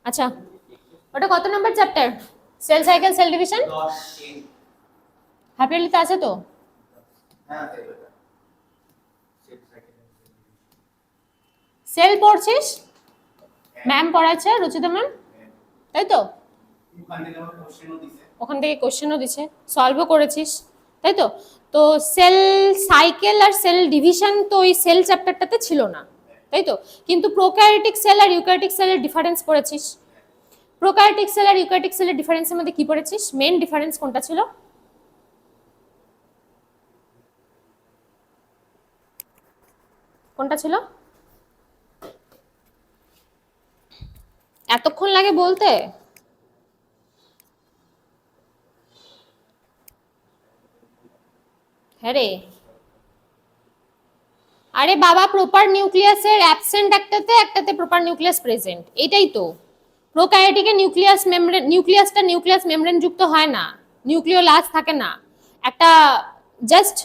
আচ্ছা, ওটা কত নম্বর chapter? Cell cycle, cell division. হ্যাপি এলিতে আছে তো? সেল পড়ছিস? ম্যাম পড়াচ্ছে, রুচিতা ম্যাম, তাই তো? ওখান থেকে কোশ্চেনও দিছে, সলভও করেছিস, তাই তো? তো সেল সাইকেল আর সেল ডিভিশন তো ওই সেল চ্যাপ্টারটাতে ছিল না, তাই তো? কিন্তু প্রোক্যারিওটিক সেল আর ইউক্যারিওটিক সেলের ডিফারেন্স পড়েছিস। প্রোক্যারিওটিক সেল আর ইউক্যারিওটিক সেলের ডিফারেন্সের মধ্যে কি পড়েছিস? মেইন ডিফারেন্স কোনটা ছিল? কোনটা ছিল? এতক্ষণ লাগে বলতে? হ্যাঁ রে, আরে বাবা, প্রপার নিউক্লিয়াসের অ্যাবসেন্ট একটাতে, একটাতে প্রপার নিউক্লিয়াস প্রেজেন্ট, এটাই তো। প্রোক্যারিওটিকে নিউক্লিয়াস মেমব্রেন, নিউক্লিয়াসটা নিউক্লিয়াস মেমব্রেন যুক্ত হয় না, নিউক্লিওলাস থাকে না, একটা জাস্ট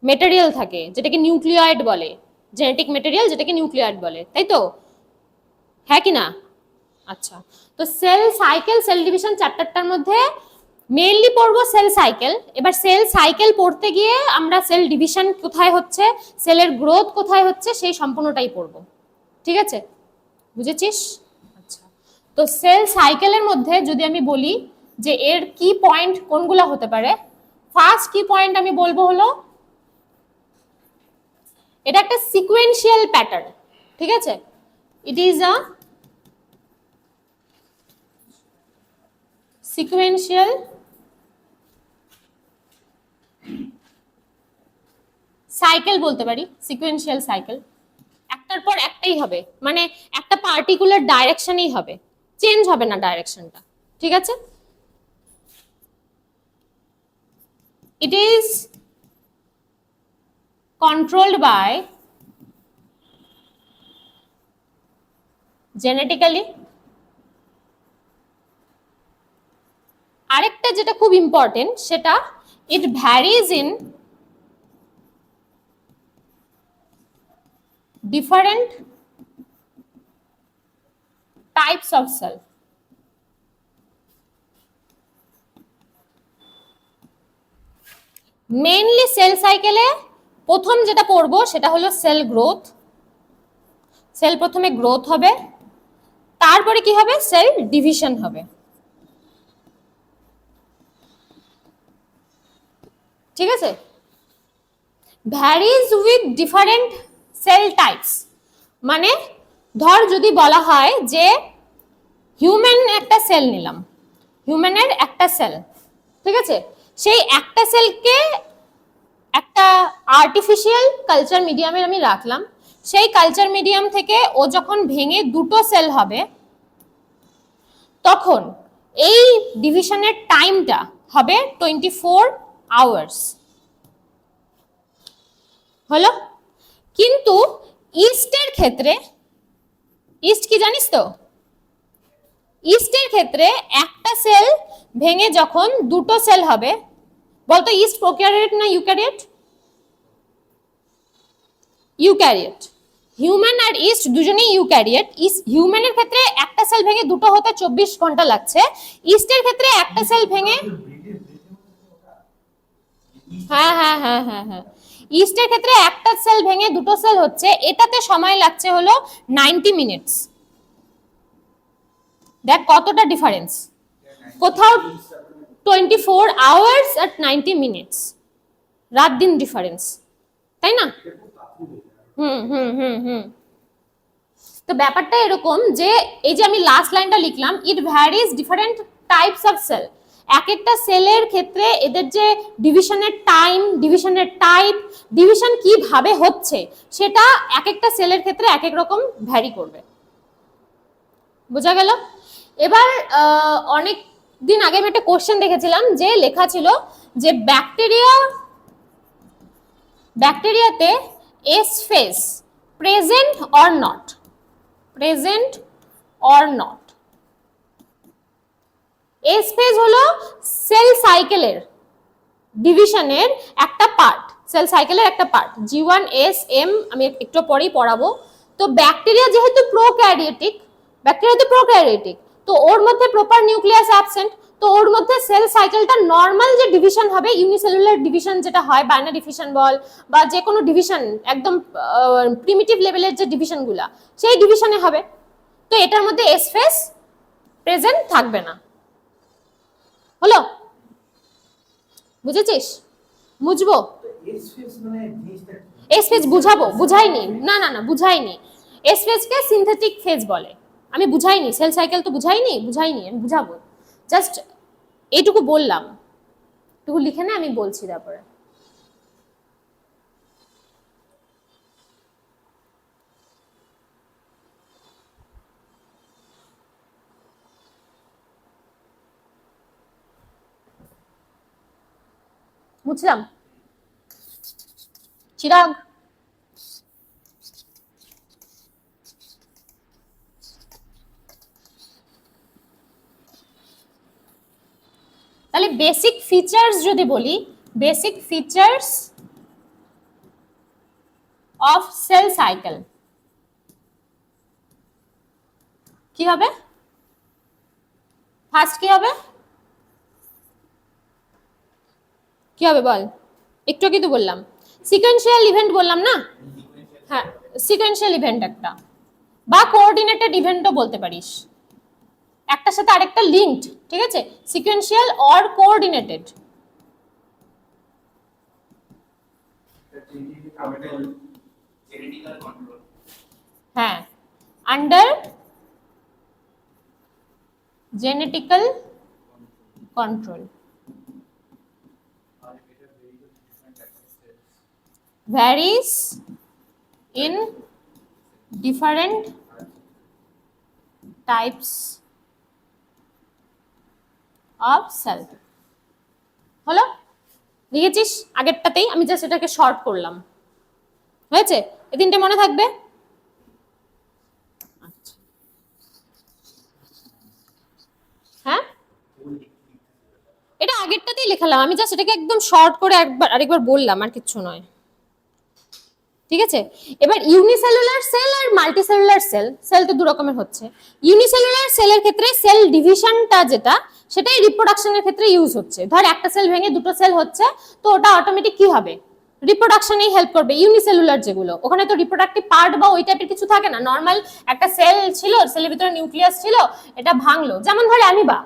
মেটেরিয়াল থাকে যেটাকে নিউক্লিয়েট বলে, জেনেটিক মেটেরিয়াল যেটাকে নিউক্লিয়েট বলে, তাই তো? হ্যাঁ কি না? আচ্ছা, তো সেল সাইকেল সেল ডিভিশন চ্যাপ্টারটার মধ্যে মেইনলি পড়বো সেল সাইকেল। এবার সেল সাইকেল পড়তে গিয়ে আমরা সেল ডিভিশন কোথায় হচ্ছে, সেলের গ্রোথ কোথায় হচ্ছে, সেই সম্পূর্ণটাই পড়বো, ঠিক আছে? বুঝেছিস? আচ্ছা, তো সেল সাইকেলের মধ্যে যদি আমি বলি যে এর কি পয়েন্ট কোনগুলো হতে পারে, ফার্স্ট কি পয়েন্ট আমি বলবো হলো এটা একটা সিকোয়েন্সিয়াল প্যাটার্ন, ঠিক আছে? It is a sequential cycle বলতে পারি, সিকোয়েন্সিয়াল সাইকেল। একটার পর একটাই হবে, মানে একটা পার্টিকুলার ডাইরেকশনেই হবে, চেঞ্জ হবে না ডাইরেকশনটা, ঠিক আছে? It is controlled by genetically. আরেকটা যেটা খুব ইম্পর্টেন্ট সেটা, it varies in different types of cell. Mainly cell সাইকেলে প্রথম যেটা পড়বো সেটা হলো সেল গ্রোথ। সেল প্রথমে গ্রোথ হবে, তারপরে কি হবে? সেল ডিভিশন হবে, ঠিক আছে? Varies with different cell types, মানে ধর যদি বলা হয় যে হিউম্যান একটা সেল নিলাম, হিউম্যানের একটা সেল, ঠিক আছে? সেই একটা সেলকে একটা আর্টিফিশিয়াল কালচার মিডিয়ামে আমি রাখলাম, সেই কালচার মিডিয়াম থেকে ও যখন ভেঙে দুটো সেল হবে তখন এই ডিভিশনের টাইমটা হবে 24 আওয়ার্স, হলো? কিন্তু ইস্টের ক্ষেত্রে, ইস্ট কি জানিস তো? ইস্টের ক্ষেত্রে একটা সেল ভেঙে যখন দুটো সেল হবে, বলতো ইস্ট প্রোক্যারিওট না ইউক্যারিওট? ইউক্যারিওট। হিউম্যান আর ইস্ট দুজনেই ইউক্যারিওট। হিউম্যানের ক্ষেত্রে একটা সেল ভেঙে দুটো হতে 24 ঘন্টা লাগছে, ইস্টের ক্ষেত্রে একটা সেল ভেঙে, হ্যাঁ হ্যাঁ হ্যাঁ হ্যাঁ হ্যাঁ, ইস্টের ক্ষেত্রে একটা সেল ভেঙে দুটো সেল হচ্ছে, এটাতে সময় লাগছে হলো 90 মিনিটস। দেখ কতটা ডিফারেন্স, কোথাও 24 আওয়ার্স আর 90 মিনিটস, রাত দিন ডিফারেন্স, তাই না? হুম হুম হুম হুম। তো ব্যাপারটা এরকম যে এই যে আমি লাস্ট লাইনটা লিখলাম, it varies different types of cell, এক একটা সেলের ক্ষেত্রে এদের যে ডিভিশনের টাইম, ডিভিশনের টাইপ, ডিভিশন কিভাবে হচ্ছে সেটা এক একটা সেলের ক্ষেত্রে এক এক রকম ভ্যারি করবে, বোঝা গেল? এবার অনেক দিন আগে আমি একটা কোশ্চেন দেখেছিলাম যে লেখা ছিল যে ব্যাকটেরিয়াতে S phase present or not, present or not. S phase হলো সেল সাইকেলের ডিভিশনের একটা পার্ট, সেল সাইকেলের একটা পার্ট, G1 S M আমি একটু পরেই পড়াবো। তো ব্যাকটেরিয়া যেহেতু প্রোক্যারিওটিক, ব্যাকটেরিয়া তো প্রোক্যারিওটিক, তো ওর মধ্যে প্রপার নিউক্লিয়াস অ্যাবসেন্ট, তো ওর মধ্যে সেল সাইকেলটা নর্মাল যে ডিভিশন হবে, ইউনিসেলুলার ডিভিশন যেটা হয়, বাইনারি ফিশন বল বা যে কোনো ডিভিশন একদম প্রিমিটিভ লেভেলের যে ডিভিশনগুলো, সেই ডিভিশনে হবে। তো এটার মধ্যে এস ফেজ প্রেজেন্ট থাকবে না। হলো? বুঝেছিস? বুঝবো? এস ফেজ বুঝাবো, বুঝাইনি, না না না বুঝাইনি। এস ফেজকে সিনথেটিক ফেজ বলে, আমি বুঝাইনি। সেল সাইকেল তো বুঝাইনি, আমি বুঝাবো। জাস্ট এইটুকু বললাম, এটুকু লিখে নে, আমি বলছি তারপরে। বুঝলাম চিরাগ? তাহলে বেসিক ফিচার্স যদি বলি, basic features of cell cycle কি হবে? ফার্স্ট কি হবে? কি হবে বল? একটু কিন্তু বললাম সিকোয়েন্সিয়াল ইভেন্ট বললাম না? হ্যাঁ, সিকোয়েন্সিয়াল ইভেন্ট একটা, বা কোঅর্ডিনেটেড ইভেন্টও বলতে পারিস, একটার সাথে আরেকটা লিঙ্কড, ঠিক আছে? Sequential or coordinated. হ্যাঁ, under genetical control, varies in different types of cell. হলো? লিখেছিস আগেরটাতেই, আমি জাস্ট এটাকে শর্ট করলাম। হয়েছে? এই তিনটে মনে থাকবে? আচ্ছা, হ্যাঁ এটা আগেরটাতেই লেখালাম, আমি জাস্ট এটাকে একদম শর্ট করে আরেকবার বললাম, আর কিচ্ছু নয়। ঠিক আছে? এবার ইউনিসেলুলার সেল আর মাল্টিসেলুলার সেল, সেল তো দু রকমের হচ্ছে। ইউনিসেলুলার সেলের ক্ষেত্রে সেল ডিভিশনটা যেটা, সেটাই রিপ্রোডাকশনের ক্ষেত্রে ইউজ হচ্ছে। ধর একটা সেল ভেঙে দুটো সেল হচ্ছে, তো ওটা অটোমেটিক কি হবে? রিপ্রোডাকশনেই হেল্প করবে। ইউনিসেলুলার যেগুলো, ওখানে তো রিপ্রোডাক্টিভ পার্ট বা ওই টাইপের কিছু থাকে না। নর্মাল একটা সেল ছিল, সেলের ভিতরে নিউক্লিয়াস ছিল, এটা ভাঙলো, যেমন ধর অ্যামিবা।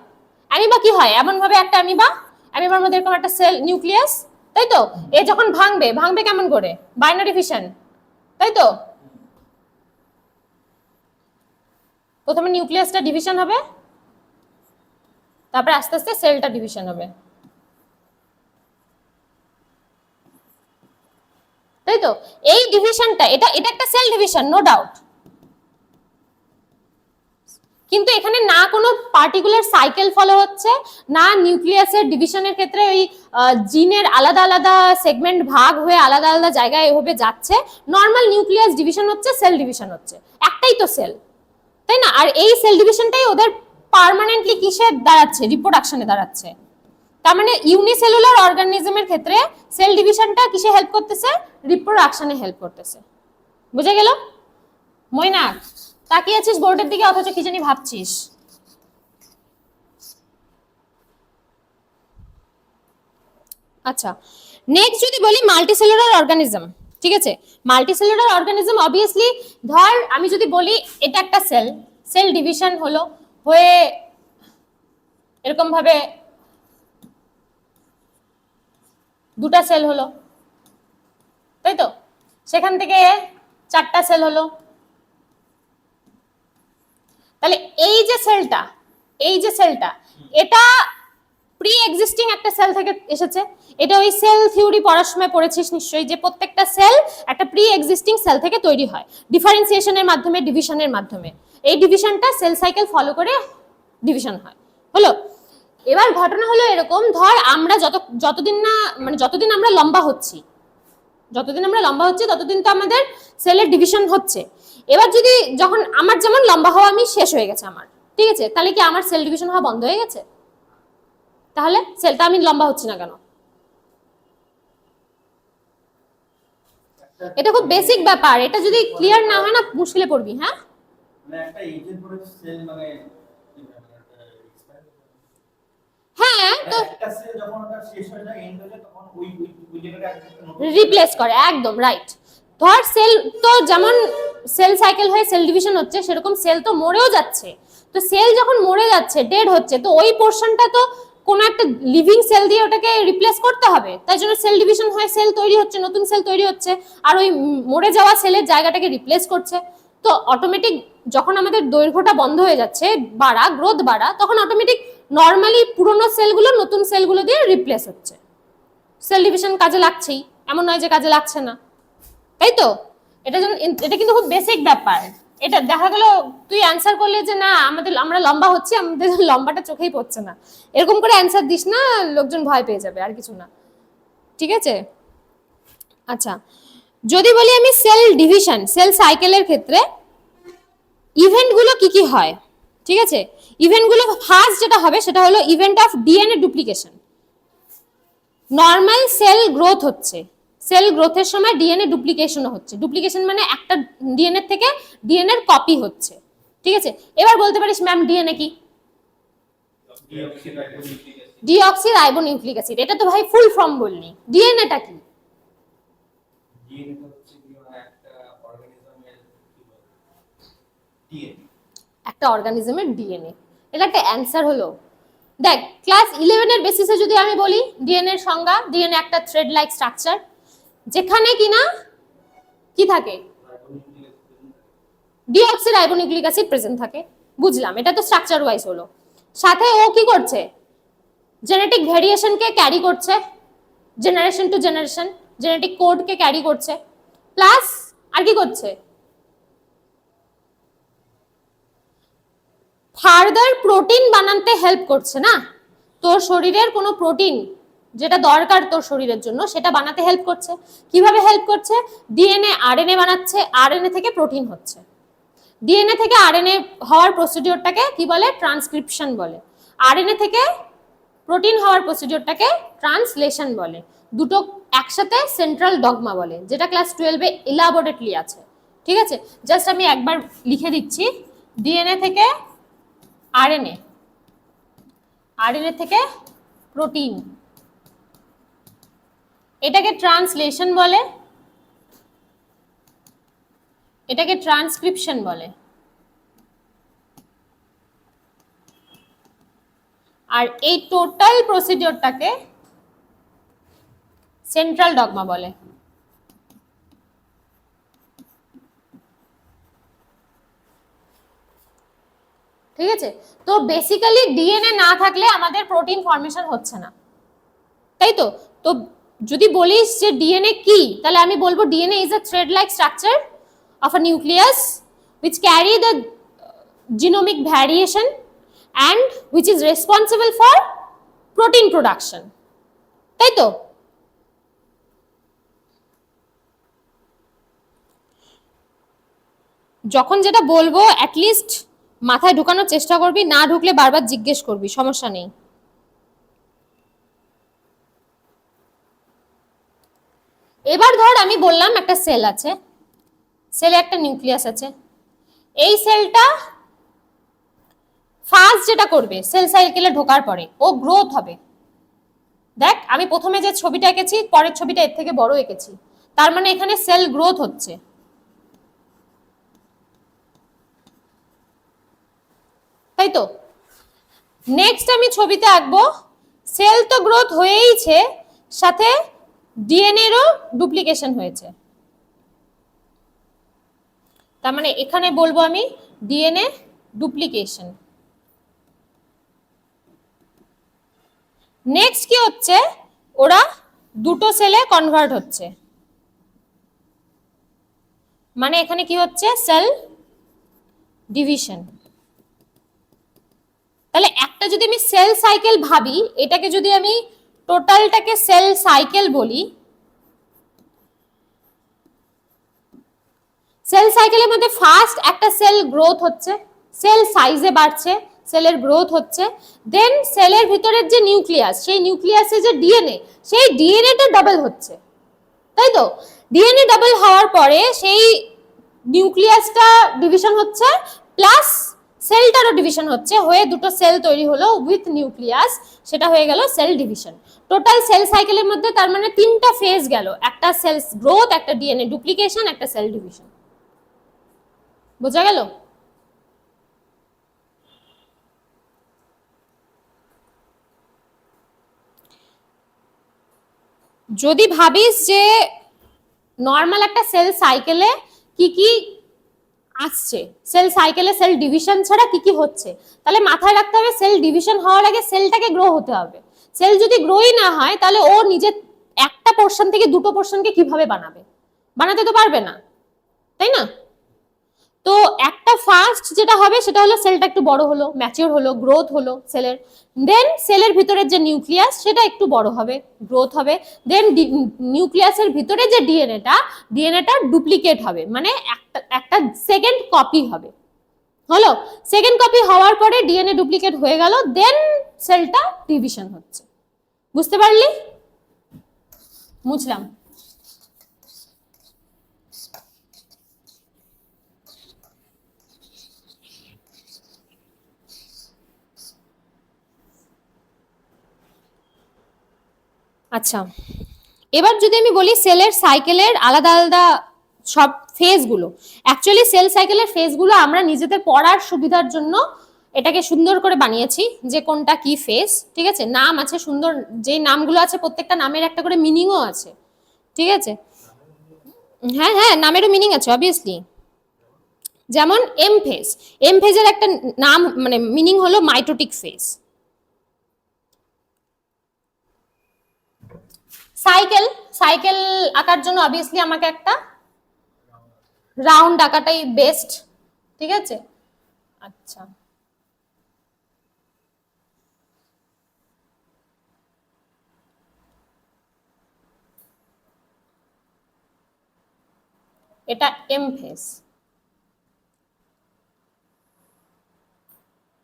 অ্যামিবা কি হয়? এমন ভাবে একটা অ্যামিবার মধ্যে এরকম একটা সেল নিউক্লিয়াস, তাই তো? এ যখন ভাঙবে, ভাঙবে কেমন করে? বাইনারি ফিশন, তাই তো? প্রথমে নিউক্লিয়াসটা ডিভিশন হবে, তারপরে আস্তে আস্তে সেলটা ডিভিশন হবে, তাই তো? এই ডিভিশনটা, এটা একটা সেল ডিভিশন, নো ডাউট। কিন্তু এখানে না কোনো পার্টিকুলার সাইকেল ফলো হচ্ছে, না নিউক্লিয়াসের ডিভিশনের ক্ষেত্রে ওই জিনের আলাদা আলাদা সেগমেন্ট ভাগ হয়ে আলাদা আলাদা জায়গায় এভাবে যাচ্ছে। নর্মাল নিউক্লিয়াস ডিভিশন হচ্ছে, সেল ডিভিশন হচ্ছে, একটাই তো সেল, তাই না? আর এই সেল ডিভিশনটাই ওদের পার্মানেন্টলি কিসে দাঁড়াচ্ছে? রিপ্রোডাকশনে দাঁড়াচ্ছে। তার মানে ইউনিসেলুলার অর্গানিজমের ক্ষেত্রে সেল ডিভিশনটা কিসে হেল্প করতেছে? রিপ্রোডাকশনে হেল্প করতেছে। বুঝে গেল? মইনাক তাকিয়ে আছিস বোর্ডের দিকে, অথচ কি জানি ভাবছিস। আচ্ছা, নেক্সট যদি বলি মাল্টিসেলুলার অর্গানিজম, ঠিক আছে? মাল্টিসেলুলার অর্গানিজম অবভিয়াসলি, ধর আমি যদি বলি এটা একটা সেল, সেল ডিভিশন হলো, হয়ে এরকম ভাবে দুটা সেল হলো, তাই তো? সেখান থেকে চারটা সেল হলো। তাহলে এই যে সেলটা, এটা প্রি এক্সিস্টিং একটা সেল থেকে এসেছে। এটা ওই সেল থিওরি পড়ার সময় পড়েছিস নিশ্চয়ই, যে প্রত্যেকটা সেল একটা প্রি এক্সিস্টিং সেল থেকে তৈরি হয় ডিফারেন্সিয়েশনের মাধ্যমে, ডিভিশনের মাধ্যমে। এই ডিভিশনটা সেল সাইকেল ফলো করে ডিভিশন হয়। হলো? এবার ঘটনা হলো এরকম, ধর আমরা যতদিন না, মানে যতদিন আমরা লম্বা হচ্ছি, ততদিন তো আমাদের সেলের ডিভিশন হচ্ছে। এবার যদি যখন আমার যেমন লম্বা হওয়া আমি শেষ হয়ে গেছে আমার, ঠিক আছে, তাহলে কি আমার সেল ডিভিশন হওয়া বন্ধ হয়ে গেছে? তাহলে সেলটা আমি লম্বা হচ্ছি না কেন? এটা খুব বেসিক ব্যাপার, এটা যদি ক্লিয়ার না হয় না মুশকিলে পড়বি। হ্যাঁ, মানে একটা এজের পরে সেল মানে হ্যাঁ, তো একটা সেল যখন ওটা শেষ হয়ে যায় এন্ড হয়ে যায় তখন ওই জায়গাটা রিপ্লেস করে, একদম রাইট। ধর সেল তো যেমন সেল সাইকেল হয়ে সেল ডিভিশন হচ্ছে, সেরকম সেল তো মরেও যাচ্ছে। তো সেল যখন মরে যাচ্ছে, ডেড হচ্ছে, তো ওই পোরশনটা তো কোন একটা লিভিং সেল দিয়ে ওটাকে রিপ্লেস করতে হবে। তাই জন্য সেল ডিভিশন হয়ে সেল তৈরি হচ্ছে, নতুন সেল তৈরি হচ্ছে, আর ওই মরে যাওয়া সেলের জায়গাটাকে রিপ্লেস করছে। তো অটোমেটিক যখন আমাদের দৈর্ঘ্যটা বন্ধ হয়ে যাচ্ছে, বাড়া গ্রোথ বাড়া, তখন অটোমেটিক নর্মালি পুরনো সেলগুলো নতুন সেলগুলো দিয়ে রিপ্লেস হচ্ছে। সেল ডিভিশন কাজে লাগছেই, এমন নয় যে কাজে লাগছে না, তাই তো? এটা কিন্তু খুব বেসিক ব্যাপার। এটা দেখা গেল তুই অ্যান্সার করলে যে না আমরা লম্বা হচ্ছি, আমাদের লম্বাটা চোখেই পড়ছে না, এরকম করে অ্যান্সার দিস না, লোকজন ভয় পেয়ে যাবে, আর কিছু না, ঠিক আছে? আচ্ছা, যদি বলি আমি সেল ডিভিশন সেল সাইকেলের ক্ষেত্রে ইভেন্টগুলো কি কি হয়, ঠিক আছে? ইভেন্টগুলো ফার্স্ট যেটা হবে সেটা হলো event of DNA duplication. Normal cell growth হচ্ছে, সেল গ্রোথের সময় ডিএনএ ডুপ্লিকেশনও হচ্ছে। ডুপ্লিকেশন মানে একটা ডিএনএ থেকে ডিএনএর কপি হচ্ছে, ঠিক আছে? এবার বলতে পারিস ম্যাম ডিএনএ কি? Deoxy ribonucleic acid. এটা তো ভাই ফুল ফর্ম বললি, ডিএনএটা কি? ডিএনএ হচ্ছে কি একটা অর্গানিজমের ডিএনএ, একটা অর্গানিজমের ডিএনএ। এটা একটা অ্যান্সার হলো। দেখ, ক্লাস 11 এর বেসিসে যদি আমি বলি ডিএনএ এর সংজ্ঞা, ডিএনএ একটা থ্রেড লাইক স্ট্রাকচার যেখানে কিনা কি থাকে, ডিঅক্সি রাইবোনিউক্লিক অ্যাসিড প্রেজেন্ট থাকে। বুঝলাম, এটা তো স্ট্রাকচার ওয়াইজ হলো। সাথে ও কি করছে, জেনেটিক ভেরিয়েশনকে ক্যারি করছে, জেনারেশন টু জেনারেশন জেনেটিক কোডকে ক্যারি করছে, প্লাস আর কি করছে, ফার্দার প্রোটিন বানাতে হেল্প করছে না? তোর শরীরের কোনো প্রোটিন যেটা দরকার তোর শরীরের জন্য সেটা বানাতে হেল্প করছে। কিভাবে হেল্প করছে? ডিএনএ আরএনএ বানাচ্ছে, আরএনএ থেকে প্রোটিন হচ্ছে। ডিএনএ থেকে আরএনএ হওয়ার প্রসিডিওরটাকে কি বলে? ট্রান্সক্রিপশন বলে। আরএনএ থেকে প্রোটিন হওয়ার প্রসিডিওরটাকে ট্রান্সলেশন বলে। দুটো একসাথে সেন্ট্রাল ডগমা বলে, যেটা ক্লাস 12 এ ইলাবোরেটলি আছে, ঠিক আছে? জাস্ট আমি একবার লিখে দিচ্ছি, ডিএনএ থেকে আরএনএ, আরএনএ থেকে প্রোটিন, এটাকে ট্রান্সলেশন বলে, এটাকে ট্রান্সক্রিপশন বলে। আর এই টোটাল প্রসিডিওরটাকে সেন্ট্রাল ডগমা বলে। ঠিক আছে? তো বেসিক্যালি ডিএনএ না থাকলে আমাদের প্রোটিন ফর্মেশন হচ্ছে না, তাই তো? তো যদি বলিস যে ডিএনএ কি, তাহলে আমি বলবো DNA is a thread like structure of a nucleus which carry the genomic variation and which is responsible for protein production, তাই তো? যখন যেটা বলবো অ্যাটলিস্ট মাথায় ঢুকানোর চেষ্টা করবি, না ঢুকলে বারবার জিজ্ঞেস করবি, সমস্যা নেই। এবার ধর আমি বললাম একটা সেল আছে, সেলে একটা নিউক্লিয়াস আছে, এই সেলটা ফার্স্ট যেটা করবে সেল সাইকেলে ঢোকার পরে ও গ্রোথ হবে। দেখ, আমি প্রথমে যে ছবিটা এঁকেছি পরের ছবিটা এর থেকে বড় এঁকেছি, তার মানে এখানে সেল গ্রোথ হচ্ছে, তাই তো? নেক্সট আমি ছবিতে আঁকবো সেল তো গ্রোথ হয়েইছে, সাথে ডিএনএ এরও ডুপ্লিকেশন হয়েছে, তার মানে এখানে বলবো আমি ডিএনএ ডুপ্লিকেশন। নেক্সট কি হচ্ছে, ওরা দুটো সেলে কনভার্ট হচ্ছে, মানে এখানে কি হচ্ছে, সেল ডিভিশন। তাহলে একটা যদি আমি সেল সাইকেল ভাবি, এটাকে যদি আমি টোটালটাকে সেল সাইকেল বলি, সেল সাইকেলের মধ্যে ফার্স্ট একটা সেল গ্রোথ হচ্ছে, সেল সাইজে বাড়ছে, সেলের গ্রোথ হচ্ছে, দেন সেলের ভিতরের যে নিউক্লিয়াস, সেই নিউক্লিয়াসে যে ডিএনএ, সেই ডিএনএটা ডাবল হচ্ছে, তাই তো? ডিএনএ ডাবল হওয়ার পরে সেই নিউক্লিয়াসটা ডিভিশন হচ্ছে, প্লাস সেলটারও ডিভিশন হচ্ছে, হয়ে দুটো সেল তৈরি হলো উইথ নিউক্লিয়াস, সেটা হয়ে গেল সেল ডিভিশন। টোটাল সেল সাইকেলের মধ্যে তার মানে তিনটা ফেজ গেল, একটা সেল গ্রোথ, একটা ডিএনএ ডুপ্লিকেশন, একটা সেল ডিভিশন। বোঝা গেল? যদি ভাবিস যে নর্মাল একটা সেল সাইকেলে কি কি আসছে, সেল সাইকেলে সেল ডিভিশন ছাড়া কি কি হচ্ছে, তাহলে মাথায় রাখতে হবে সেল ডিভিশন হওয়ার আগে সেলটাকে গ্রো হতে হবে। সেল যদি গ্রোই না হয় তাহলে ও নিজের একটা পোর্শন থেকে দুটো পোর্শনকে কিভাবে বানাবে? বানাতে তো পারবে না, তাই না? তো একটা ফার্স্ট যেটা হবে সেটা হলো সেলটা একটু বড় হলো, ম্যাচিওর হলো, গ্রোথ হলো সেলের, দেন সেলের ভিতরের যে নিউক্লিয়াস সেটা একটু বড় হবে, গ্রোথ হবে, দেন নিউক্লিয়াসের ভিতরে যে ডিএনএটা ডুপ্লিকেট হবে, মানে একটা সেকেন্ড কপি হবে। হলো, সেকেন্ড কপি হওয়ার পরে ডিএনএ ডুপ্লিকেট হয়ে গেল, দেন সেলটা ডিভিশন হচ্ছে। বুঝতে পারলি? মুছলাম। আচ্ছা, এবার যদি আমি বলি সেলের সাইকেলের আলাদা আলাদা সব ফেজগুলো, অ্যাকচুয়ালি সেল সাইকেলের ফেজগুলো আমরা নিজেদের পড়ার সুবিধার জন্য এটাকে সুন্দর করে বানিয়েছি যে কোনটা কি ফেজ, ঠিক আছে? নাম আছে সুন্দর, যে নামগুলো আছে প্রত্যেকটা নামের একটা করে মিনিংও আছে, ঠিক আছে? হ্যাঁ হ্যাঁ, নামেরও মিনিং আছে অবভিয়াসলি। যেমন এম ফেজ, এম ফেজের একটা নাম মানে মিনিং হলো মাইটোটিক ফেজ। সাইকেল, সাইকেল আঁকার জন্য অবভিয়াসলি আমাকে একটা রাউন্ড আঁকাটাই বেস্ট, ঠিক আছে? আচ্ছা, এটা এম ফেজ,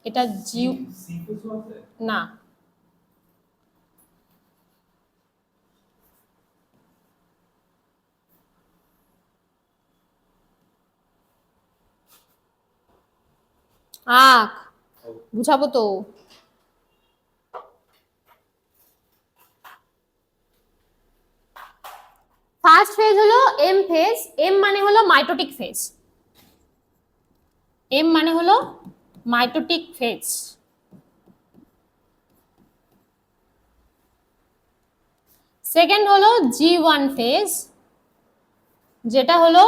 এটা জি না, আঁক, বুঝাবো তো। ফার্স্ট ফেজ হলো এম ফেজ, এম মানে হলো মাইটোটিক ফেজ, এম মানে হলো মাইটোটিক ফেজ। সেকেন্ড হলো জি ওয়ান ফেজ, যেটা হলো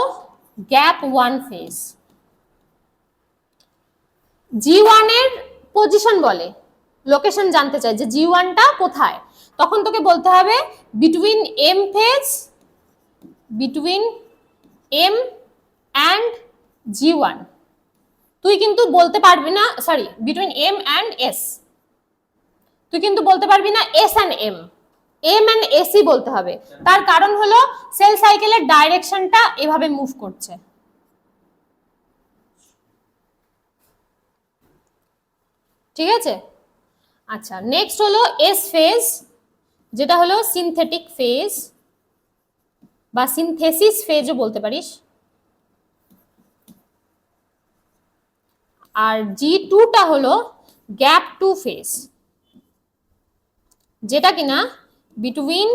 গ্যাপ ওয়ান ফেজ। জি ওয়ানের পজিশন বলে, লোকেশন জানতে চাই যে জি ওয়ানটা কোথায়, তখন তোকে বলতে হবে between M phase, between M and G one. তুই কিন্তু বলতে পারবি না, sorry, between M and S, তুই কিন্তু বলতে পারবি না S and M, M and এসই বলতে হবে। তার কারণ হলো সেল সাইকেলের ডাইরেকশনটা এভাবে মুভ করছে, ঠিক আছে? আচ্ছা, নেক্সট হলো এস ফেজ, যেটা হলো সিনথেটিক ফেজ বা সিনথেসিস ফেজও বলতে পারিস। আর জি টুটা হলো গ্যাপ টু ফেজ, যেটা কিনা বিটুইন,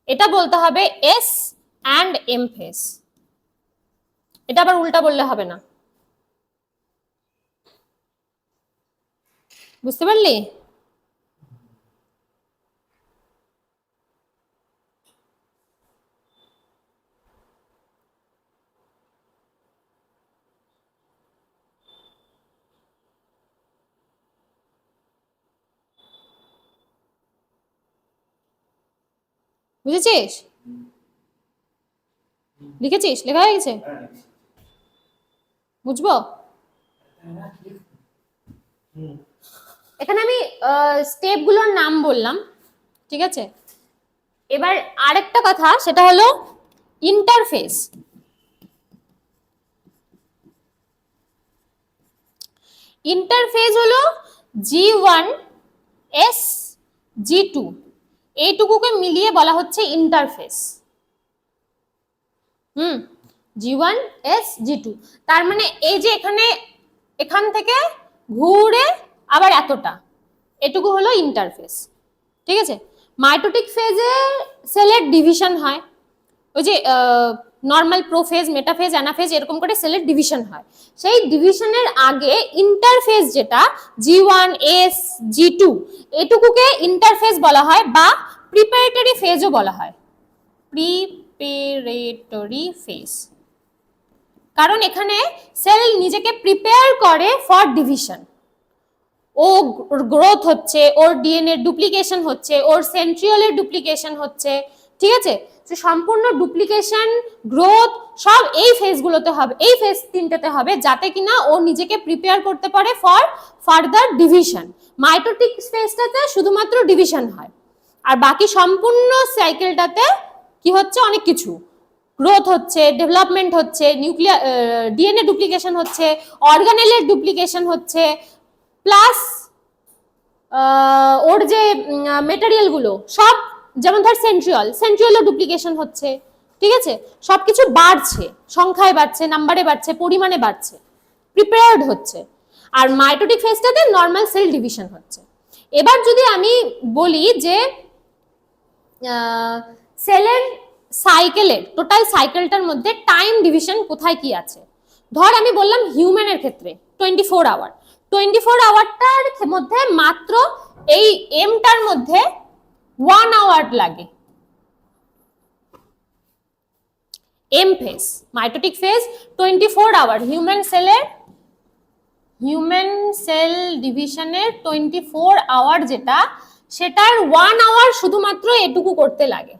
এটা বলতে হবে এস অ্যান্ড এম ফেজ, এটা আবার উল্টা বললে হবে না। বুঝতে পারলি? বুঝেছিস? লিখেছিস? লেখা হয়ে গেছে? বুঝবো? এখানে আমি স্টেপগুলোর নাম বললাম, ঠিক আছে? এবার আরেকটা কথা, সেটা হলো ইন্টারফেস। ইন্টারফেজ হলো জি ওয়ান এস জি টু, এইটুকুকে মিলিয়ে বলা হচ্ছে ইন্টারফেস। G1 S G2, তার মানে এই যে এখান থেকে ঘুরে আবার এতটা, এটুকু হলো ইন্টারফেস। ঠিক আছে, মাইটোটিক ফেজে সেলের ডিভিশন হয়, ওই যে নর্মাল প্রোফেজ, মেটাফেজ, অ্যানাফেজ এরকম করে সেলের ডিভিশন হয়। সেই ডিভিশনের আগে ইন্টারফেজ যেটা G1 S G2, এটুকুকে ইন্টারফেজ বলা হয় বা প্রিপারেটরি ফেজও বলা হয়, প্রিপারেটরি ফেজ। কারণ এখানে সেল নিজেকে প্রিপেয়ার করে ফর ডিভিশন, ওর গ্রোথ হচ্ছে, ওর ডিএনএ ডুপ্লিকেশন হচ্ছে, ওর সেন্ট্রিওলের ডুপ্লিকেশন হচ্ছে। ঠিক আছে, তো সম্পূর্ণ ডুপ্লিকেশন, গ্রোথ সব এই ফেজগুলোতে হবে, এই ফেজ তিনটাতে হবে, যাতে কিনা ও নিজেকে প্রিপেয়ার করতে পারে ফর ফার্দার ডিভিশন। মাইটোটিক ফেজটাতে শুধুমাত্র ডিভিশন হয়, আর বাকি সম্পূর্ণ সাইকেলটাতে কি হচ্ছে, অনেক কিছু গ্রোথ হচ্ছে, ডেভেলপমেন্ট হচ্ছে, নিউক্লিয়ার ডিএনএ ডুপ্লিকেশন হচ্ছে, অর্গানেলের ডুপ্লিকেশন হচ্ছে, প্লাস ওর যে মেটেরিয়াল গুলো সব, যেমন ধর সেন্ট্রিওলও ডুপ্লিকেশন হচ্ছে। ঠিক আছে, সবকিছু বাড়ছে, সংখ্যায় বাড়ছে, নাম্বারে বাড়ছে, পরিমাণে বাড়ছে, প্রিপেয়ার্ড হচ্ছে। আর মাইটোটিক ফেজটাতে নর্মাল সেল ডিভিশন হচ্ছে। এবার যদি আমি বলি যে সেলের সাইকেলের টোটাল সাইকেলটার মধ্যে টাইম ডিভিশন কোথায় কি আছে, ধর আমি বললাম হিউম্যানের ক্ষেত্রে 24 আওয়ার, 24 আওয়ারটার মধ্যে মাত্র এই এমটার মধ্যে 1 আওয়ার লাগে। M phase, mitotic phase 24 hour, human cell ডিভিশনের 24 আওয়ার যেটা, সেটার 1 আওয়ার শুধুমাত্র এটুকু করতে লাগে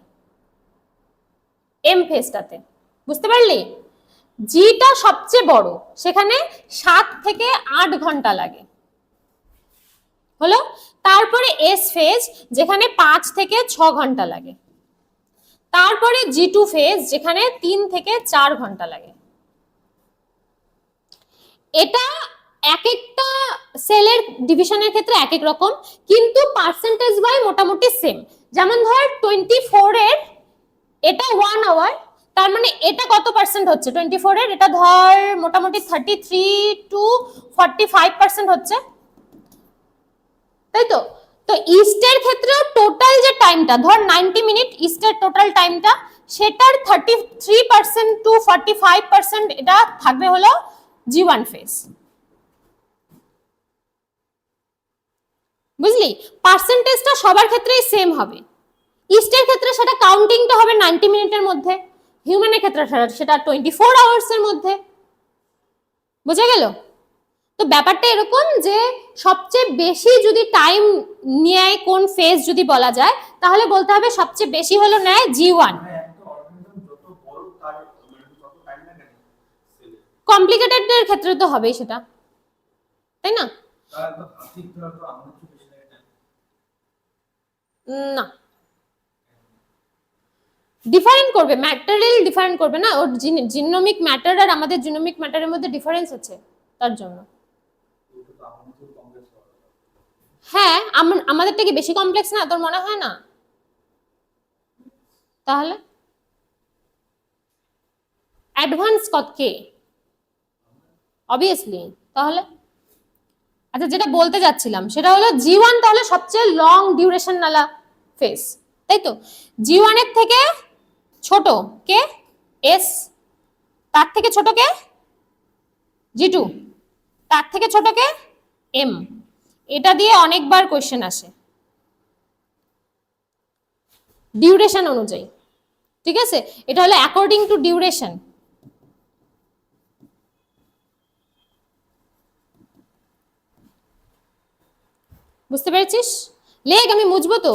এম ফেজটাতে। বুঝতে পারলি? জিটা সবচেয়ে বড়, সেখানে 7 থেকে 8 ঘন্টা লাগে। হলো, তারপরে এস ফেজ যেখানে 5 থেকে 6 ঘন্টা লাগে, তারপরে G2 ফেজ যেখানে 3 থেকে 4 ঘন্টা লাগে। এটা এক একটা সেলের ডিভিশনের ক্ষেত্রে এক এক রকম, কিন্তু পার্সেন্টেজ বাই মোটামুটি সেম। যেমন ধর 24 এর এটা 1 আওয়ার, তার মানে এটা কত পার্সেন্ট হচ্ছে 24 এর, এটা ধর মোটামুটি 33 to 45% হচ্ছে, তাই তো? তো ইস্টের ক্ষেত্রেও টোটাল যে টাইমটা ধর 90 মিনিট, ইস্টের টোটাল টাইমটা সেটার 33% to 45% এটা থাকবে হলো G1 ফেজ। বুঝলি, পার্সেন্টেজটা সবার ক্ষেত্রেই সেম হবে। ইস্টের ক্ষেত্রে সেটা কাউন্টিংটা হবে 90 মিনিটের মধ্যে, হিউম্যানের ক্ষেত্রে সেটা 24 আওয়ার্স এর মধ্যে। বোঝা গেল? তো ব্যাপারটা এরকম যে সবচেয়ে বেশি যদি টাইম নেয় কোন ফেজ যদি বলা যায়, তাহলে বলতে হবে সবচেয়ে বেশি হলো নেয় G1। কমপ্লিকেটেড এর ক্ষেত্রে তো হবেই সেটা, তাই না? না, ডিফারেন্ট করবে, ম্যাটেরিয়াল ডিফারেন্ট করবে না, ওর জিনোমিক ম্যাটার আর আমাদের জিনোমিক ম্যাটারের মধ্যে ডিফারেন্স আছে, তার জন্য। হ্যাঁ, আমাদেরটা কি বেশি কমপ্লেক্স না, তোর মনে হয় না? তাহলে অ্যাডভান্স কত কে, অবভিয়াসলি। তাহলে আচ্ছা, যেটা বলতে যাচ্ছিলাম সেটা হলো G1 তাহলে সবচেয়ে লং ডিউরেশন নালা ফেজ, তাই তো? G1 এর থেকে ছোট কে S, তার থেকে ছোট কে G2, তার থেকে ছোট কে M। এটা দিয়ে অনেকবার কোশ্চেন আসে ডিউরেশন অনুযায়ী। ঠিক আছে, এটা হলো অ্যাকর্ডিং টু ডিউরেশন। বুঝতে পেরেছিস? লেখ, আমি মুছবো তো।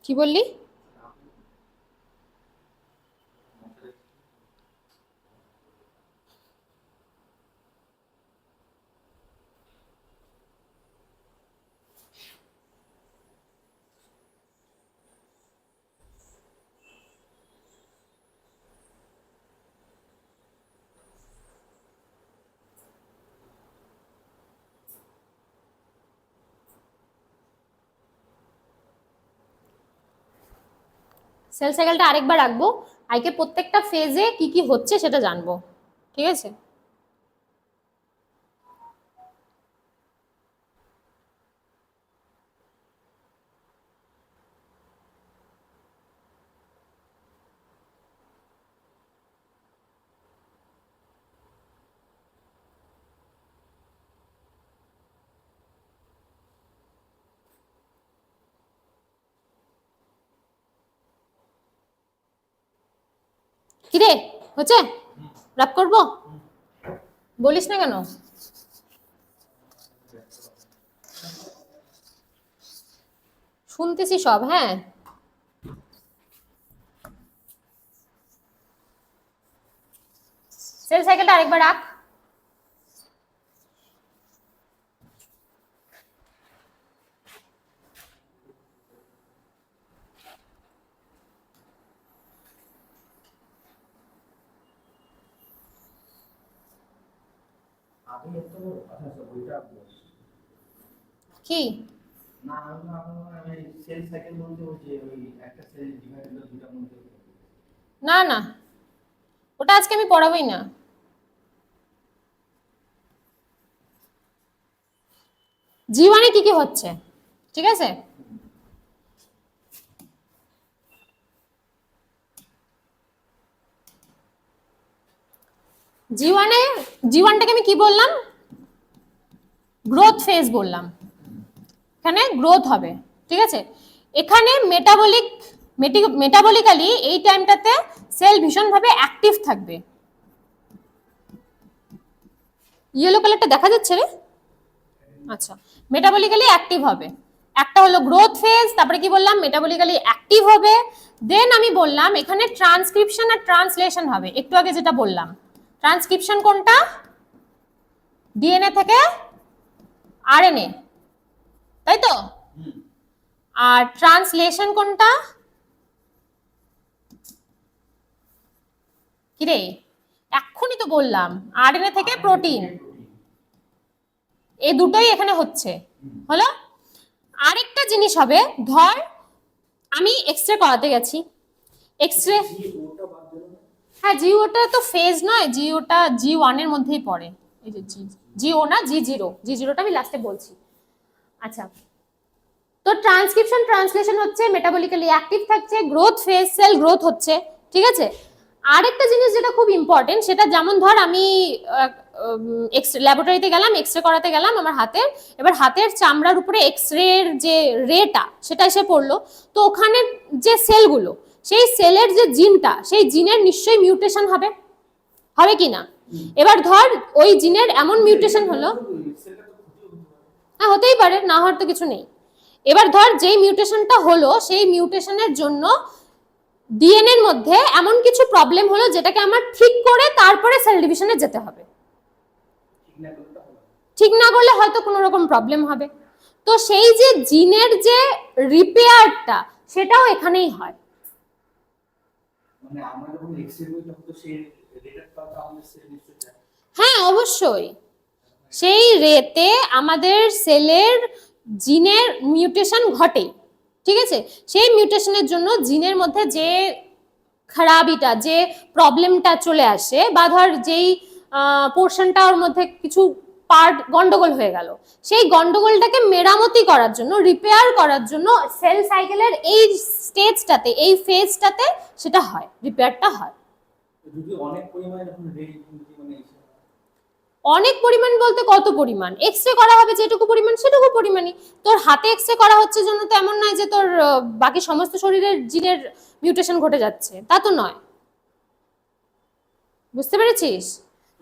কি বললি? সেল সাইকেলটা আরেকবার রাখবো, আজকে প্রত্যেকটা ফেজে কি কি হচ্ছে সেটা জানবো, ঠিক আছে? কিরে হচ্ছে, রাপ করবো? বলিস না কেন? শুনতেছি সব, হ্যাঁ। সেল সাইকেলটা আরেকবার রাখ। আমি এত আচ্ছা বইটা কি না আমি সেল সাইকেল বলতে ওই যে ওই একটা সেল ডিভাইড হলো দুটার মধ্যে। না না, ওটা আজকে আমি পড়াবোই না। জীবনে কি কি হচ্ছে, ঠিক আছে? জীবনে, জীবনটাকে আমি কি বললাম? গ্রোথ ফেজ বললাম। এখানে গ্রোথ হবে, ঠিক আছে? এখানে মেটাবলিক্যালি এই টাইমটাতে সেল ভীষণভাবে অ্যাক্টিভ থাকবে। ইয়েলো কালারটা দেখা যাচ্ছে রে? আচ্ছা, মেটাবলিক্যালি অ্যাক্টিভ হবে। একটা হলো গ্রোথ ফেজ, তারপরে কি বললাম? মেটাবলিক্যালি অ্যাক্টিভ হবে। দেন আমি বললাম এখানে ট্রান্সক্রিপশন আর ট্রান্সলেশন হবে, একটু আগে যেটা বললাম। ট্রান্সক্রিপশন কোনটা? ডিএনএ থেকে আরএনএ, তাই তো? আর ট্রান্সলেশন কোনটা? কিরে এক্ষুনি তো বললাম, আরএনএ থেকে প্রোটিন। এই দুটোই এখানে হচ্ছে, হলো? আরেকটা জিনিস হবে, ধর আমি এক্সরে করাতে গেছি, এক্সরে, হ্যাঁ জিওটা তো ফেজ নয়, জিওটা G1 এর মধ্যেই পড়ে। এই যে জিও না, G0টা আমি লাস্টে বলছি। আচ্ছা, তো ট্রান্সক্রিপশন ট্রান্সলেশন হচ্ছে, মেটাবলিক্যালি অ্যাক্টিভ থাকছে, গ্রোথ ফেজ, সেল গ্রোথ হচ্ছে, ঠিক আছে? আরেকটা জিনিস যেটা খুব ইম্পর্টেন্ট, সেটা যেমন ধর আমি ল্যাবরেটরিতে গেলাম, এক্সরে করাতে গেলাম আমার হাতের, এবার হাতের চামড়ার উপরে এক্সরের যে রেটা সেটা এসে পড়লো, তো ওখানে যে সেলগুলো, সেই সেলের যে জিনটা, সেই জিনের নিশ্চয়ই মিউটেশন হবে, হবে কি না? এবার ধর ওই জিনের এমন মিউটেশন হলো, হ্যাঁ হতেই পারে, না হওয়ার তো কিছু নেই। এবার ধর যেই মিউটেশনটা হলো, সেই মিউটেশনের জন্য ডিএনএ এর মধ্যে এমন কিছু প্রবলেম হলো যেটাকে আমার ঠিক করে তারপরে সেল ডিভিশনে যেতে হবে। ঠিক না করলে হয়তো কোনো রকম প্রবলেম হবে। তো সেই যে জিনের যে রিপেয়ারটা, সেটাও এখানেই হয়। মানে আমরা যখন এক্সরে করি তখন তো সেই রেটারটা আমাদের সেল নিশ্চয়ই, হ্যাঁ অবশ্যই, সেই রেতে আমাদের সেলের জিনের মিউটেশন ঘটে, ঠিক আছে? সেই মিউটেশনের জন্য জিনের মধ্যে যে খারাপিটা, যে প্রবলেমটা চলে আসে, বা ধর যেই পোর্শনটা ওর মধ্যে কিছু পার্ট গন্ডগোল হয়ে গেল, সেই গন্ডগোলটাকে মেরামতি করার জন্য, রিপেয়ার করার জন্য সেল সাইকেলের এই স্টেজটাতে, এই ফেজটাতে সেটা হয়, রিপেয়ারটা হয়। যদি অনেক পরিমাণে যখন মানে অনেক পরিমাণ বলতে কত পরিমাণ? এক্সরে করা হবে যেটুকু পরিমাণ, সেটুকু পরিমাণই। তোর হাতে এক্সরে করা হচ্ছে জন্য তো এমন নয় যে তোর বাকি সমস্ত শরীরের জিনের মিউটেশন ঘটে যাচ্ছে, তা তো নয়। বুঝতে পেরেছিস?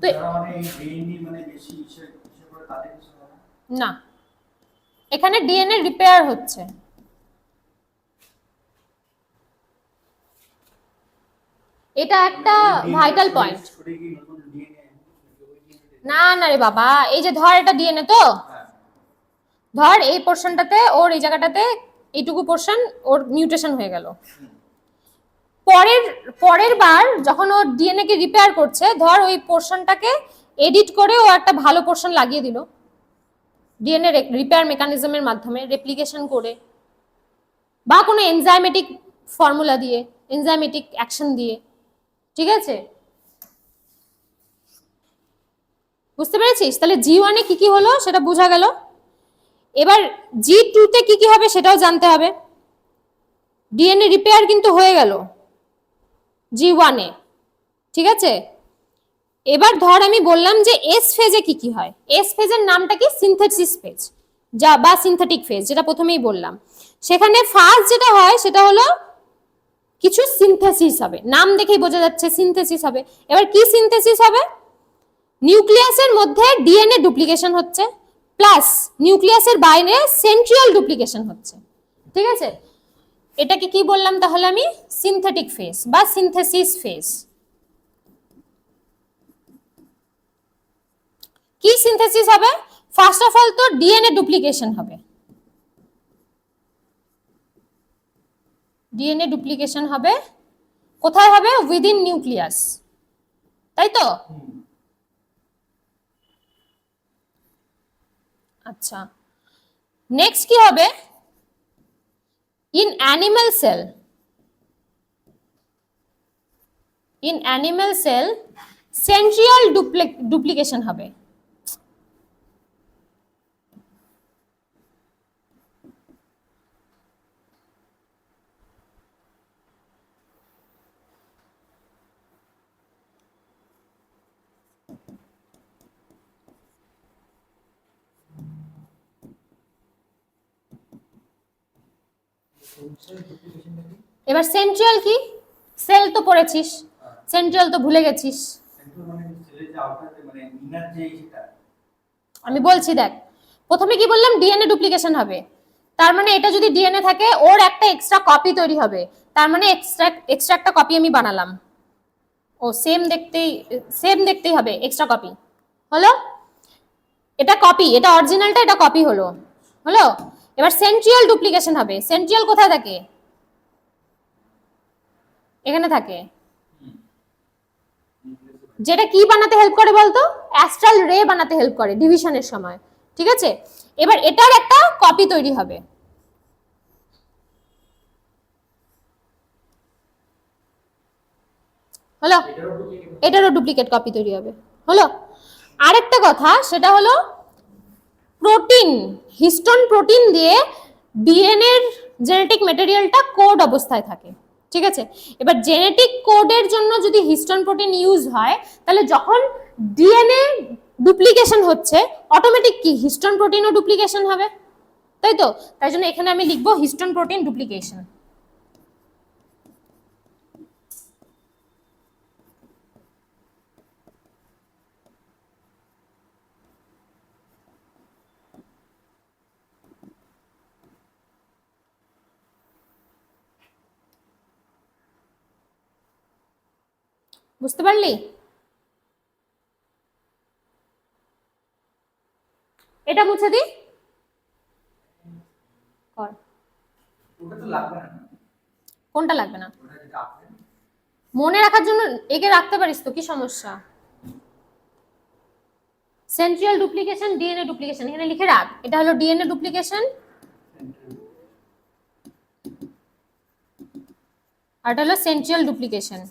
তো যারা মানে এই ডিএনএ মানে বেশি ইসে করে তাদের কিছু হয় না, এখানে ডিএনএ রিপেয়ার হচ্ছে। এটা একটা ভাইটাল পয়েন্ট। না না রে বাবা, এই যে ধর এটা ডিএনএ, তো ধর এই পোর্শনটাতে, ওর এই জায়গাটাতে এইটুকু পোর্শন ওর মিউটেশন হয়ে গেল। পরের বার যখন ও ডিএনএ কে রিপেয়ার করছে, ধর ওই পোর্শনটাকে এডিট করে ও একটা ভালো পোর্শন লাগিয়ে দিল ডিএনএ রিপেয়ার মেকানিজমের মাধ্যমে, রেপ্লিকেশন করে, বা কোনো এনজাইমেটিক ফর্মুলা দিয়ে, এনজাইমেটিক অ্যাকশন দিয়ে, ঠিক আছে? বুঝতে পেরেছিস? তাহলে G1 এ কি কি হলো সেটা বোঝা গেল। এবার G2 তে কি কি হবে সেটাও জানতে হবে। ডিএনএ রিপেয়ার কিন্তু হয়ে গেল G1 এ, ঠিক আছে? এবার ধর আমি বললাম যে এস ফেজে কি কি হয়। এস ফেজের নামটা কি? সিনথেসিস ফেজ যা বা সিনথেটিক ফেজ, যেটা প্রথমেই বললাম। সেখানে ফার্স্ট যেটা হয় সেটা হলো কিছু সিনথেসিস হবে, নাম দেখেই বোঝা যাচ্ছে সিনথেসিস হবে। এবার কি সিনথেসিস হবে? নিউক্লিয়াসের মধ্যে ডিএনএ ডুপ্লিকেশন হচ্ছে, প্লাস নিউক্লিয়াসের বাইরে সেন্ট্রিয়াল ডুপ্লিকেশন হচ্ছে, ঠিক আছে? এটাকে কি বললাম তাহলে আমি? সিনথেটিক ফেজ বা সিনথেসিস ফেজ। কি সিনথেসিস হবে? ফার্স্ট অফ অল তো ডিএনএ ডুপ্লিকেশন হবে, ডিএনএ ডুপ্লিকেশন হবে। কোথায় হবে? উইদিন নিউক্লিয়াস, তাই তো? আচ্ছা, নেক্সট কি হবে? In animal cell, in animal cell centriole duplication হবে। এবার সেন্ট্রিয়াল কি? সেল তো পড়েছিস, সেন্ট্রিয়াল তো ভুলে গেছিস। আমি বলছি দেখ, প্রথমে কি বললাম? ডিএনএ ডুপ্লিকেশন হবে, তার মানে এটা যদি ডিএনএ থাকে ওর একটা এক্সট্রা কপি তৈরি হবে, তার মানে এক্সট্রা একটা কপি আমি বানালাম। ও সেম দেখতেই হবে, এক্সট্রা কপি হলো। এটা কপি, এটা অরিজিনালটা, এটা কপি হলো। হলো। এবার সেন্ট্রিয়াল ডুপ্লিকেশন হবে। সেন্ট্রিয়াল কোথায় থাকে? এখানে থাকে। যেটা কি বানাতে হেল্প করে বলতো? অ্যাস্ট্রাল রে বানাতে হেল্প করে ডিভিশনের সময়, ঠিক আছে? এবার এটার একটা কপি তৈরি হবে। হলো? এটারও ডুপ্লিকেট কপি তৈরি হবে। হলো? আরেকটা কথা সেটা হলো প্রোটিন, হিস্টোন প্রোটিন দিয়ে ডিএনএ এর জেনেটিক ম্যাটেরিয়ালটা কোড অবস্থায় থাকে, ঠিক আছে? এবার জেনেটিক কোডের জন্য যদি হিস্টোন প্রোটিন ইউজ হয়, তাহলে যখন ডিএনএ ডুপ্লিকেশন হচ্ছে অটোমেটিক কি হিস্টোন প্রোটিনও ডুপ্লিকেশন হবে, তাই তো? তাই জন্য এখানে আমি লিখবো হিস্টোন প্রোটিন ডুপ্লিকেশন। বুঝতে পারলি? এটা মুছে দি, কর। ওটা তো লাগবে না। কোনটা লাগবে না? ওটা যেটা আপনি মনে রাখার জন্য একে রাখতে পারিস তো, কি সমস্যা? সেন্ট্রিয়াল ডুপ্লিকেশন, ডিএনএ ডুপ্লিকেশন এখানে লিখে রাখ। এটা হলো ডিএনএ ডুপ্লিকেশন আর এটা হলো সেন্ট্রিয়াল ডুপ্লিকেশন।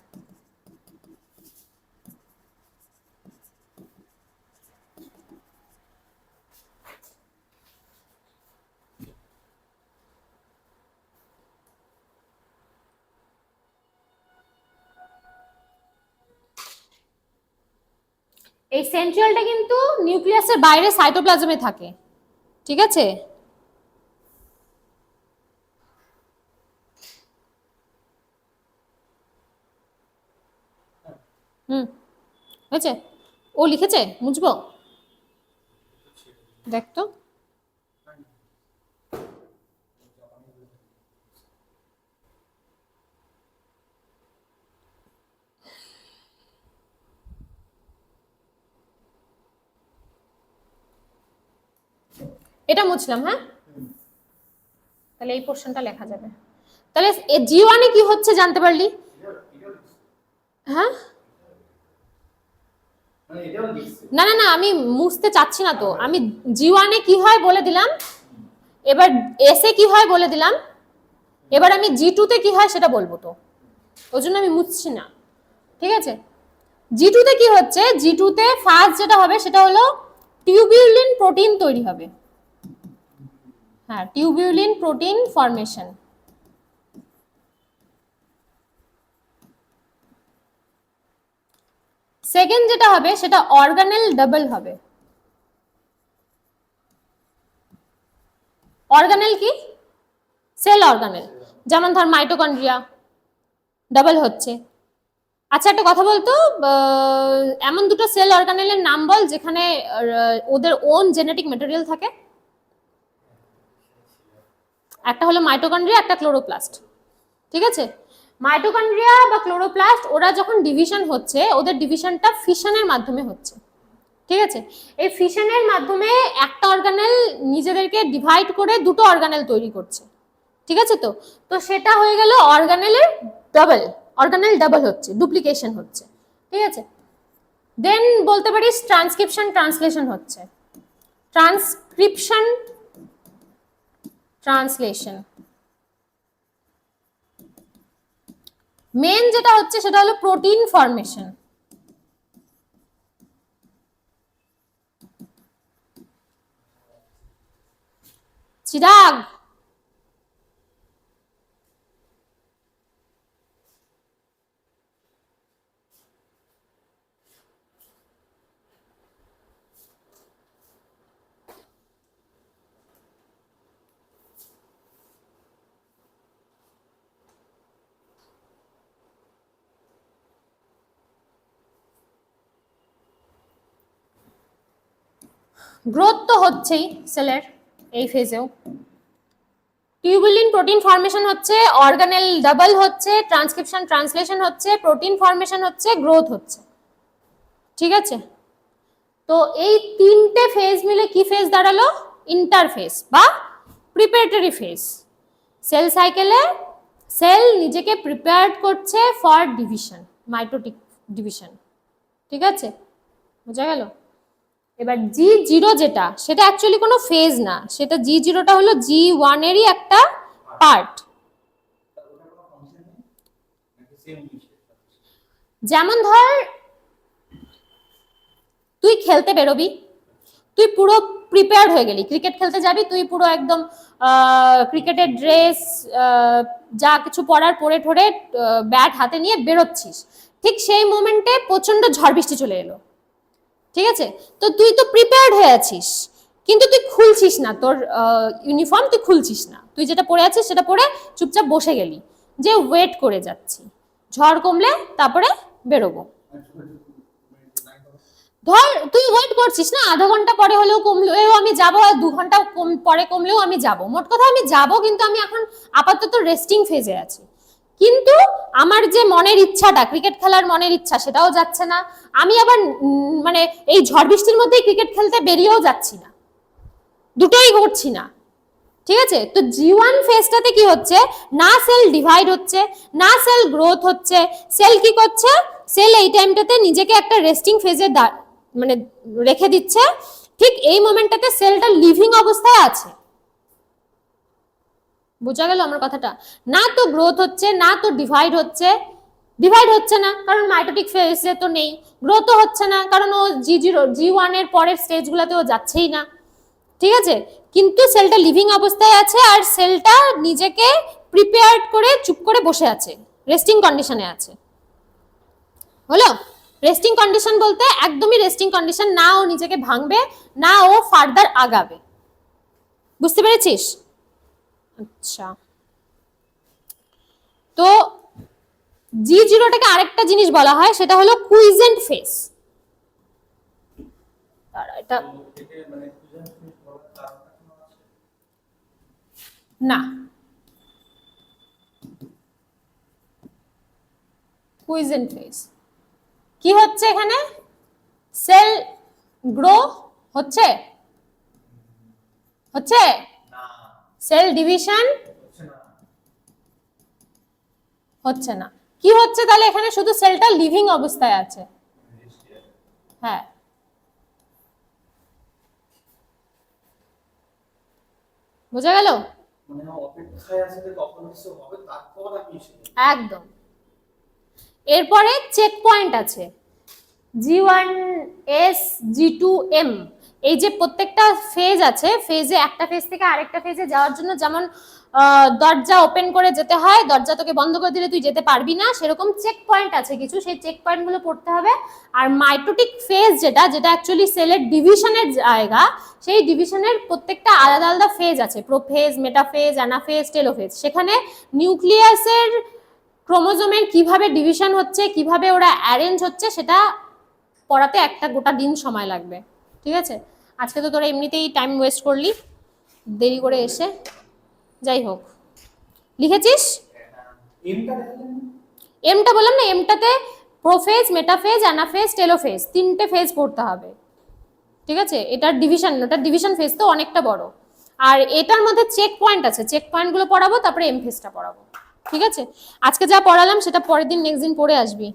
এই সেন্ট্রিয়ালটা কিন্তু নিউক্লিয়াসের বাইরে সাইটোপ্লাজমে থাকে, ঠিক আছে? হয়েছে? ও লিখেছে, মুছবো? দেখ তো। এটা মুছলাম, হ্যাঁ? তাহলে এই পোর্শনটা লেখা যাবে। তাহলে G1 এ কি হচ্ছে জানতে পারলি? হ্যাঁ, মানে এটাও লিখছে। না না না, আমি মুছতে চাচ্ছি না তো। আমি G1 এ কি হয় বলে দিলাম, এবার S এ কি হয় বলে দিলাম, এবার আমি G2 তে কি হয় সেটা বলবো তো। ওই জন্য আমি মুছছি না, ঠিক আছে। জি টুতে কি হচ্ছে, জি টুতে ফার্স্ট যেটা হবে সেটা হলো টিউবিউলিন প্রোটিন তৈরি হবে। হ্যাঁ, টিউবিউলিন প্রোটিন ফর্মেশন। সেকেন্ড যেটা হবে সেটা অর্গানেল ডাবল হবে। অর্গানেল কি? সেল অর্গানেল, যেমন ধর মাইটোকন্ড্রিয়া ডাবল হচ্ছে। আচ্ছা একটা কথা বলতো, এমন দুটো সেল অর্গানেলের নাম বল যেখানে ওদের ওন জেনেটিক ম্যাটেরিয়াল থাকে। একটা হলো মাইটোকন্ড্রিয়া, একটা ক্লোরোপ্লাস্ট, ঠিক আছে। মাইটোকন্ড্রিয়া বা ক্লোরোপ্লাস্ট ওরা যখন ডিভিশন হচ্ছে, ওদের ডিভিশনটা ফিশনের মাধ্যমে হচ্ছে, ঠিক আছে। এই ফিশনের মাধ্যমে একটা অর্গানেল নিজেদেরকে ডিভাইড করে দুটো অর্গানেল তৈরি করছে, ঠিক আছে। তো তো সেটা হয়ে গেল অর্গানেলের ডাবল, অর্গানেল ডাবল হচ্ছে, ডুপ্লিকেশন হচ্ছে, ঠিক আছে। দেন বলতে পারিস ট্রান্সক্রিপশন ট্রান্সলেশন হচ্ছে। ট্রান্সক্রিপশন ট্রান্সলেশন মেন যেটা হচ্ছে সেটা হলো প্রোটিন ফর্মেশন। চিরাগ, গ্রোথ তো হচ্ছেই সেলের এই ফেজেও। টিউবুলিন প্রোটিন ফর্মেশন হচ্ছে, অর্গানেল ডাবল হচ্ছে, ট্রান্সক্রিপশন ট্রান্সলেশন হচ্ছে, প্রোটিন ফর্মেশন হচ্ছে, গ্রোথ হচ্ছে, ঠিক আছে। তো এই তিনটে ফেজ মিলে কি ফেজ দাঁড়ালো? ইন্টারফেজ বা প্রিপারেটরি ফেজ। সেল সাইকেলে সেল নিজেকে প্রিপেয়ার করছে ফর ডিভিশন, মাইটোটিক ডিভিশন, ঠিক আছে, বোঝা গেল। এবার জি জিরো যেটা, সেটা অ্যাকচুয়ালি কোনো ফেজ না, সেটা জি জিরোটা হলো জি ওয়ানেরই একটা পার্ট। যেমন ধর তুই খেলতে বেরোবি, তুই পুরো প্রিপেয়ার হয়ে গেলি, ক্রিকেট খেলতে যাবি, তুই পুরো একদম ক্রিকেটের ড্রেস যা কিছু পরার পরে ঠরে ব্যাট হাতে নিয়ে বেরোচ্ছিস, ঠিক সেই মোমেন্টে প্রচন্ড ঝড় বৃষ্টি চলে এলো, ঠিক আছে। তো তুই তো প্রিপেয়ার্ড হয়ে আছিস, কিন্তু তুই খুলছিস না তোর ইউনিফর্ম, তুই খুলছিস না, তুই যেটা পরে আছিস সেটা পরে চুপচাপ বসে গেলি, যে ওয়েট করে যাচ্ছি ঝড় কমলে তারপরে বেরোবো। ধর তুই ওয়েট করছিস না, আধা ঘন্টা পরে হলেও কমলেও আমি যাবো, আর 2 ঘন্টা পরে কমলেও আমি যাব, মোট কথা আমি যাব, কিন্তু আমি এখন আপাতত রেস্টিং ফেজে আছি। কিন্তু আমার যে মনের ইচ্ছাটা, ক্রিকেট খেলার মনের ইচ্ছা, সেটাও যাচ্ছে না। আমি আবার মানে এই ঝড় বৃষ্টির মধ্যেই ক্রিকেট খেলতে বেরিয়েও যাচ্ছি না, দুটোই করছি না, ঠিক আছে। তো জি1 ফেজটাতে কি হচ্ছে, না সেল ডিভাইড হচ্ছে, না সেল গ্রোথ হচ্ছে, সেল কি করছে, সেল এই টাইমটাতে নিজেকে একটা রেস্টিং ফেজে মানে রেখে দিচ্ছে, ঠিক এই মোমেন্টটাতে সেলটা লিভিং অবস্থায় আছে। বোঝা গেল আমার কথাটা? না তো গ্রোথ হচ্ছে, না তো ডিভাইড হচ্ছে। ডিভাইড হচ্ছে না কারণ মাইটোটিক ফেজে তো নেই, গ্রোথও হচ্ছে না কারণ ও জি1 এর পরের স্টেজগুলোতে ও যাচ্ছেই না, ঠিক আছে। কিন্তু সেলটা লিভিং অবস্থায় আছে, আর সেলটা নিজেকে প্রিপেয়ার্ড করে চুপ করে বসে আছে, রেস্টিং কন্ডিশনে আছে। হলো? রেস্টিং কন্ডিশন বলতে একদমই রেস্টিং কন্ডিশন না, ও নিজেকে ভাঙবে না ও ফার্দার আগাবে, বুঝতে পেরেছিস? আচ্ছা, তো জি জিরোটাকে আরেকটা জিনিস বলা হয়, সেটা হলো কুইজেন্ট ফেজ। এটা না, কুইজেন্ট ফেজ কি হচ্ছে এখানে, সেল গ্রো হচ্ছে, হচ্ছে সেল ডিভিশন হচ্ছে না, কি হচ্ছে তাহলে এখানে, শুধু সেলটা লিভিং অবস্থায় আছে। হ্যাঁ, বোঝা গেল? মানে অপেক্ষায় আছে যে কখন কিছু হবে তারপর আমি এসে একদম এরপরে চেক পয়েন্ট আছে G1S G2M। এই যে প্রত্যেকটা ফেজ আছে, ফেজে একটা ফেজ থেকে আরেকটা ফেজে যাওয়ার জন্য যেমন দরজা ওপেন করে যেতে হয়, দরজা তোকে বন্ধ করে দিলে তুই যেতে পারবি না, সেরকম চেক পয়েন্ট আছে কিছু, সেই চেক পয়েন্ট গুলো পড়তে হবে। আর মাইটোটিক ফেজ যেটা অ্যাকচুয়ালি সেলের ডিভিশনের জায়গা, সেই ডিভিশনের প্রত্যেকটা আলাদা আলাদা ফেজ আছে, প্রোফেজ, মেটাফেজ, অ্যানাফেজ, টেলোফেজ। সেখানে নিউক্লিয়াসের ক্রোমোজোমের কিভাবে ডিভিশন হচ্ছে, কিভাবে ওরা অ্যারেঞ্জ হচ্ছে, সেটা পড়াতে একটা গোটা দিন সময় লাগবে। ঠিক আছে, আজকে তো তোরা এমনিতেই টাইম ওয়েস্ট করলি দেরি করে এসে। যাই হোক, লিখেছিস? এমটা বললাম না, এমটাতে প্রোফেজ, মেটাফেজ, অ্যানাফেজ, টেলোফেজ, 3টে ফেজ পড়তে হবে। ঠিক আছে, এটার ডিভিশন ফেজ তো অনেকটা বড়। আর এটার মধ্যে চেক পয়েন্ট আছে, চেক পয়েন্ট গুলো পড়াবো, তারপরে এম ফেজটা পড়াবো। ঠিক আছে, আজকে যা পড়ালাম সেটা পরের দিন নেক্সট দিন পড়ে আসবি।